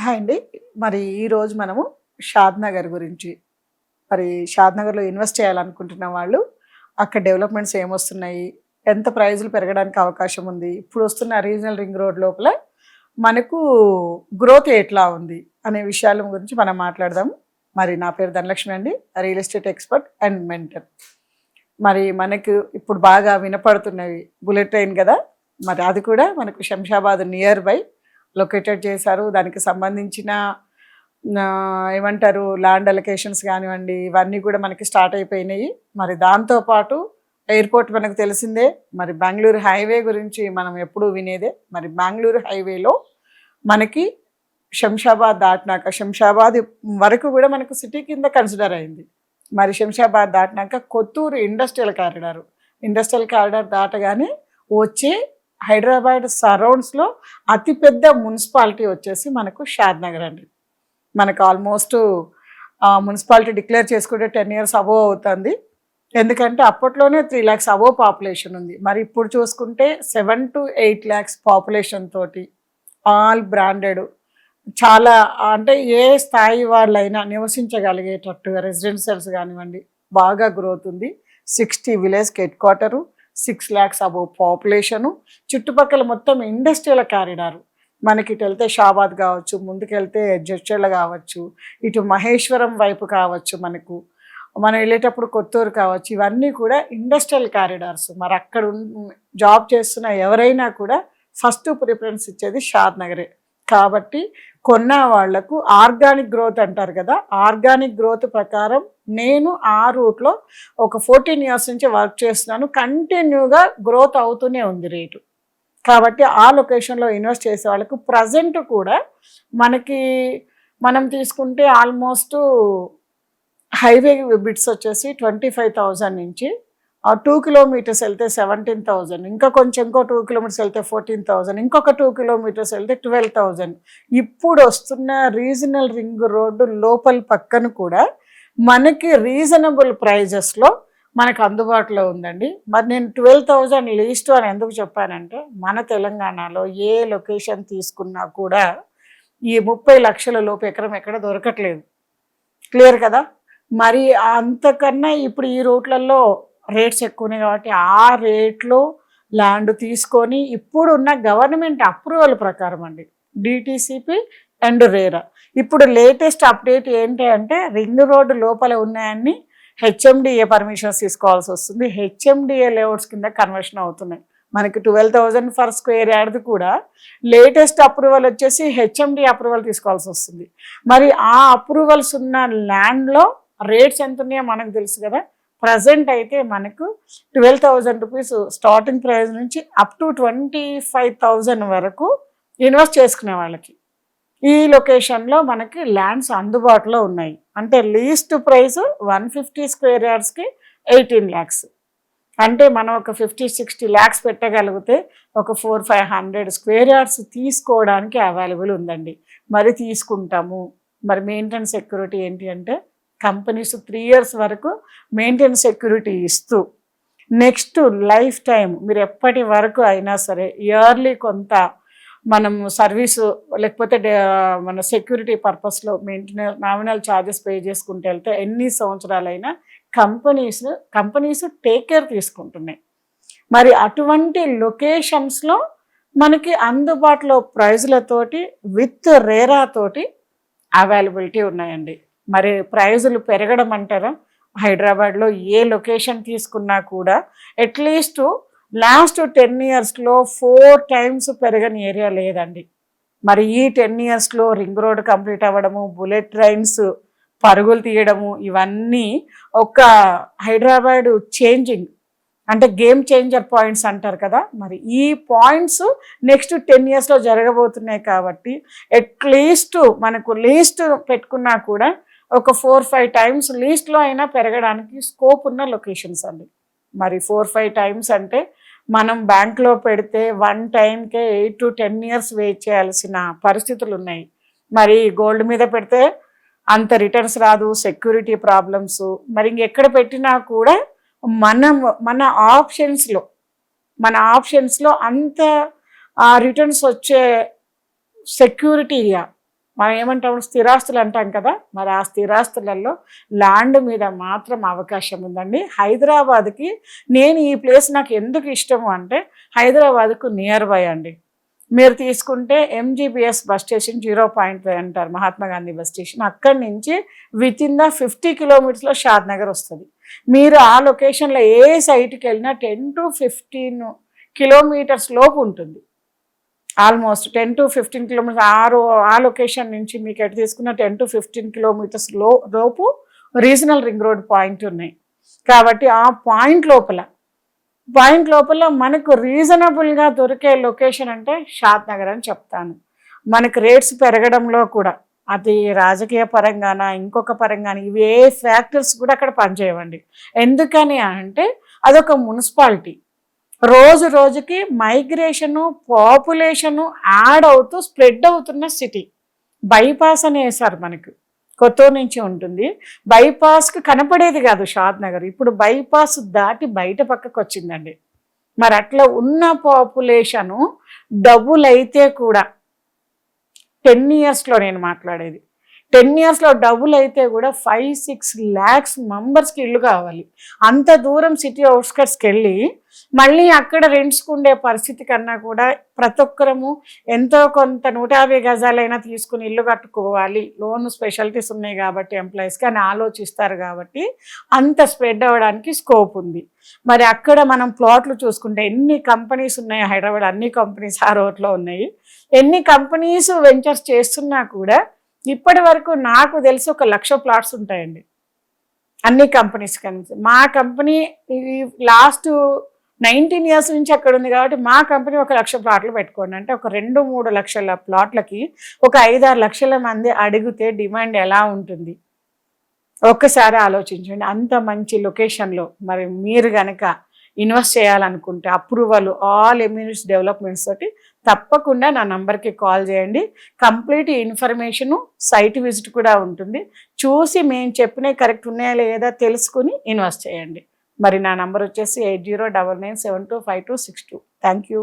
Hi అండి. మరి ఈరోజు మనము షాద్ నగర్ గురించి, మరి షాద్ నగర్‌లో ఇన్వెస్ట్ చేయాలనుకుంటున్న వాళ్ళు, అక్కడ డెవలప్‌మెంట్స్ ఏమొస్తున్నాయి? ఎంత ప్రైజులు పెరగడానికి అవకాశం ఉంది? ఇప్పుడు వస్తున్న రీజనల్ రింగ్ రోడ్ లోపల మనకు గ్రోత్ ఎట్లా ఉంది? అనే విషయాల గురించి మనం మాట్లాడదాం. మరి నా పేరు ధనలక్ష్మి అండి. Real estate expert and mentor. మరి మనకు ఇప్పుడు బాగా వినపడుతున్నవి బుల్లెట్ ట్రైన్ కదా! మరి అది కూడా మనకు శంషాబాద్ నియర్ బై లొకేటెడ్ చేశారు. దానికి సంబంధించిన ఏమంటారు ల్యాండ్ అలొకేషన్స్ కానివ్వండి, ఇవన్నీ కూడా మనకి స్టార్ట్ అయిపోయినాయి. మరి దాంతోపాటు ఎయిర్పోర్ట్ మనకు తెలిసిందే. మరి బెంగళూరు హైవే గురించి మనం ఎప్పుడూ వినేదే. మరి బెంగళూరు హైవేలో మనకి శంషాబాద్ దాటినాక, శంషాబాద్ వరకు కూడా మనకు సిటీ కింద కన్సిడర్ అయింది. మరి శంషాబాద్ దాటినాక కొత్తూరు ఇండస్ట్రియల్ కారిడార్ దాటగానే వచ్చే హైదరాబాద్ సరౌండ్స్లో అతిపెద్ద మున్సిపాలిటీ వచ్చేసి మనకు షాద్ నగర్ అండి. మనకు ఆల్మోస్ట్ మున్సిపాలిటీ డిక్లేర్ చేసుకుంటే 10 years అబోవ్ అవుతుంది. ఎందుకంటే అప్పట్లోనే 3 lakhs అబోవ్ పాపులేషన్ ఉంది. మరి ఇప్పుడు చూసుకుంటే 7 to 8 lakhs పాపులేషన్ తోటి ఆల్ బ్రాండెడ్, చాలా అంటే ఏ స్థాయి వాళ్ళైనా నివసించగలిగేటట్టుగా రెసిడెన్షియల్స్ కానివ్వండి బాగా గ్రోత్ ఉంది. 60 విలేజ్కి head quarter, 6 lakhs above population, చుట్టుపక్కల మొత్తం ఇండస్ట్రియల్ కారిడారు. మనకి ఇటు వెళ్తే షాబాద్ కావచ్చు, ముందుకెళ్తే జడ్చర్ల కావచ్చు, ఇటు మహేశ్వరం వైపు కావచ్చు, మనం వెళ్ళేటప్పుడు కొత్తూరు కావచ్చు, ఇవన్నీ కూడా ఇండస్ట్రియల్ కారిడార్స్. మరి అక్కడ జాబ్ చేస్తున్న ఎవరైనా కూడా ఫస్ట్ ప్రిఫరెన్స్ ఇచ్చేది షాద్ నగరే. కాబట్టి కొన్న వాళ్లకు ఆర్గానిక్ గ్రోత్ అంటారు కదా, ఆర్గానిక్ గ్రోత్ ప్రకారం నేను ఆ రూట్లో ఒక 14 years నుంచి వర్క్ చేస్తున్నాను. కంటిన్యూగా గ్రోత్ అవుతూనే ఉంది రేటు. కాబట్టి ఆ లొకేషన్లో ఇన్వెస్ట్ చేసే వాళ్ళకు ప్రజెంట్ కూడా మనం తీసుకుంటే ఆల్మోస్ట్ హైవే బిట్స్ వచ్చేసి 25,000 నుంచి 2 kilometers వెళ్తే 17,000, ఇంకో 2 kilometers వెళ్తే 14,000, ఇంకొక 2 kilometers వెళ్తే 12,000. ఇప్పుడు వస్తున్న రీజనల్ రింగ్ రోడ్డు లోపల పక్కన కూడా మనకి రీజనబుల్ ప్రైజెస్లో మనకు అందుబాటులో ఉందండి. మరి నేను 12,000 లీస్ట్ అని ఎందుకు చెప్పానంటే, మన తెలంగాణలో ఏ లొకేషన్ తీసుకున్నా కూడా ఈ 30 లక్షల లోపు ఎకరం ఎక్కడ దొరకట్లేదు. క్లియర్ కదా? మరి అంతకన్నా ఇప్పుడు ఈ రూట్లలో రేట్స్ ఎక్కువనే కాబట్టి ఆ రేట్లో ల్యాండ్ తీసుకొని ఇప్పుడున్న గవర్నమెంట్ అప్రూవల్ ప్రకారం అండి, డిటిసిపి అండ్ రేరా. ఇప్పుడు లేటెస్ట్ అప్డేట్ ఏంటి అంటే, రింగ్ రోడ్డు లోపల ఉన్నాయన్ని హెచ్ఎండిఏ పర్మిషన్స్ తీసుకోవాల్సి వస్తుంది. హెచ్ఎండిఏ లేఅవుట్స్ కింద కన్వర్షన్ అవుతున్నాయి. మనకి 12,000 ఫర్ స్క్వేర్ యార్డ్ కూడా లేటెస్ట్ అప్రూవల్ వచ్చేసి హెచ్ఎండి అప్రూవల్ తీసుకోవాల్సి వస్తుంది. మరి ఆ అప్రూవల్స్ ఉన్న ల్యాండ్లో రేట్స్ ఎంత ఉన్నాయో మనకు తెలుసు కదా. ప్రజెంట్ అయితే మనకు 12,000 రూపీస్ స్టార్టింగ్ ప్రైస్ నుంచి అప్ టు 25,000 వరకు ఇన్వెస్ట్ చేసుకునే వాళ్ళకి ఈ లొకేషన్లో మనకి ల్యాండ్స్ అందుబాటులో ఉన్నాయి. అంటే లీస్ట్ ప్రైస్ 150 స్క్వేర్ యార్డ్స్కి 18 lakhs. అంటే మనం ఒక 50-60 lakhs పెట్టగలిగితే ఒక 400-500 స్క్వేర్ యార్డ్స్ తీసుకోవడానికి అవైలబుల్ ఉందండి. మరి తీసుకుంటాము. మరి మెయింటెనెన్స్ సెక్యూరిటీ ఏంటి అంటే, కంపెనీస్ 3 years వరకు మెయింటెనెన్స్ సెక్యూరిటీ ఇస్తూ, నెక్స్ట్ లైఫ్ టైం మీరు ఎప్పటి వరకు అయినా సరే ఇయర్లీ కొంత మనం సర్వీసు లేకపోతే మన సెక్యూరిటీ పర్పస్లో మెయింటెనెన్స్ నామినల్ ఛార్జెస్ పే చేసుకుంటూ వెళ్తే ఎన్ని సంవత్సరాలైనా కంపెనీస్ టేక్ కేర్ తీసుకుంటున్నాయి. మరి అటువంటి లొకేషన్స్లో మనకి అందుబాటులో ప్రైజులతోటి విత్ రేరా తోటి అవైలబిలిటీ ఉన్నాయండి. మరి ప్రైజులు పెరగడం అంటారా, హైదరాబాద్లో ఏ లొకేషన్ తీసుకున్నా కూడా అట్లీస్ట్ లాస్ట్ 10 yearsలో 4 times పెరగని ఏరియా లేదండి. మరి ఈ 10 yearsలో రింగ్ రోడ్ కంప్లీట్ అవ్వడము, బుల్లెట్ ట్రైన్స్ పరుగులు తీయడము, ఇవన్నీ ఒక హైదరాబాద్ చేంజింగ్ అంటే గేమ్ చేంజర్ పాయింట్స్ అంటారు కదా. మరి ఈ పాయింట్స్ నెక్స్ట్ 10 yearsలో జరగబోతున్నాయి. కాబట్టి అట్లీస్ట్ మనకు లీస్ట్ పెట్టుకున్నా కూడా ఒక 4-5 times లీస్ట్లో అయినా పెరగడానికి స్కోప్ ఉన్న లొకేషన్స్ అండి. మరి 4-5 times అంటే మనం బ్యాంక్లో పెడితే 1 timeకే 8 to 10 years వెయిట్ చేయాల్సిన పరిస్థితులు ఉన్నాయి. మరి గోల్డ్ మీద పెడితే అంత రిటర్న్స్ రాదు, సెక్యూరిటీ ప్రాబ్లమ్స్. మరి ఇంకెక్కడ పెట్టినా కూడా మన ఆప్షన్స్లో అంత రిటర్న్స్ వచ్చే సెక్యూరిటీగా మనం ఏమంటాం స్థిరాస్తులు అంటాం కదా, మరి ఆ స్థిరాస్తులలో ల్యాండ్ మీద మాత్రం అవకాశం ఉందండి. హైదరాబాద్కి నేను ఈ ప్లేస్ నాకు ఎందుకు ఇష్టము అంటే హైదరాబాద్కు నియర్ బై అండి. మీరు తీసుకుంటే ఎంజీబీఎస్ బస్ స్టేషన్ 0.5 అంటారు, మహాత్మా గాంధీ బస్ స్టేషన్. అక్కడి నుంచి వితిన్ ద 50 కిలోమీటర్స్లో షాద్ నగర్ వస్తుంది. మీరు ఆ లొకేషన్లో ఏ సైట్కి వెళ్ళినా 10 to 15 కిలోమీటర్స్ లోపు ఉంటుంది. ఆల్మోస్ట్ 10 to 15 కిలోమీటర్స్ ఆ లొకేషన్ నుంచి మీకు ఎటు తీసుకున్న 10 to 15 కిలోమీటర్స్ లోపు రీజనల్ రింగ్ రోడ్ పాయింట్ ఉన్నాయి. కాబట్టి ఆ పాయింట్ లోపల మనకు రీజనబుల్గా దొరికే లొకేషన్ అంటే షాద్ నగర్ అని చెప్తాను. మనకు రేట్స్ పెరగడంలో కూడా అది రాజకీయ పరంగాన ఇంకొక పరంగాన ఇవి ఏ ఫ్యాక్టర్స్ కూడా అక్కడ పనిచేయవండి. ఎందుకని అంటే అదొక మున్సిపాలిటీ. రోజు రోజుకి మైగ్రేషను పాపులేషను యాడ్ అవుతూ స్ప్రెడ్ అవుతున్న సిటీ. బైపాస్ అని వేశారు మనకు, కొత్తూరు నుంచి ఉంటుంది. బైపాస్కి కనపడేది కాదు షాద్ నగర్, ఇప్పుడు బైపాస్ దాటి బయట పక్కకు వచ్చిందండి. మరి అట్లా ఉన్న పాపులేషను డబుల్ అయితే కూడా 10 ఇయర్స్లో నేను మాట్లాడేది 10 ఇయర్స్లో డబుల్ అయితే కూడా 5-6 lakhs మెంబర్స్కి ఇల్లు కావాలి. అంత దూరం సిటీ అవుట్స్కట్స్కి వెళ్ళి మళ్ళీ అక్కడ రెంట్స్కి ఉండే పరిస్థితి కన్నా కూడా ప్రతి ఒక్కరము ఎంతో కొంత 150 గజాలైనా తీసుకుని ఇల్లు కట్టుకోవాలి, లోన్ స్పెషాలిటీస్ ఉన్నాయి కాబట్టి ఎంప్లాయీస్కి అని ఆలోచిస్తారు. కాబట్టి అంత స్ప్రెడ్ అవ్వడానికి స్కోప్ ఉంది. మరి అక్కడ మనం ప్లాట్లు చూసుకుంటే ఎన్ని కంపెనీస్ ఉన్నాయి, హైదరాబాద్ అన్ని కంపెనీస్ ఆ రోడ్లో ఉన్నాయి. ఎన్ని కంపెనీస్ వెంచర్స్ చేస్తున్నా కూడా ఇప్పటి వరకు నాకు తెలిసి 1,00,000 ప్లాట్స్ ఉంటాయండి అన్ని కంపెనీస్ కనుక. మా కంపెనీ లాస్ట్ 19 ఇయర్స్ నుంచి అక్కడ ఉంది కాబట్టి మా కంపెనీ 1,00,000 ప్లాట్లు పెట్టుకోండి అంటే ఒక 2-3 లక్షల ప్లాట్లకి ఒక 5-6 లక్షల మంది అడిగితే డిమాండ్ ఎలా ఉంటుంది ఒక్కసారి ఆలోచించండి. అంత మంచి లొకేషన్లో మరి మీరు కనుక ఇన్వెస్ట్ చేయాలనుకుంటే అప్రూవల్ ఆల్ ఎమ్యూనిటీస్ డెవలప్మెంట్స్ తోటి తప్పకుండా నా నంబర్కి కాల్ చేయండి. కంప్లీట్ ఇన్ఫర్మేషను సైట్ విజిట్ కూడా ఉంటుంది. చూసి మేము చెప్పినవి కరెక్ట్ ఉన్నాయా లేదా తెలుసుకుని ఇన్వెస్ట్ చేయండి. మరి నా నంబర్ వచ్చేసి 8099725262. Thank you.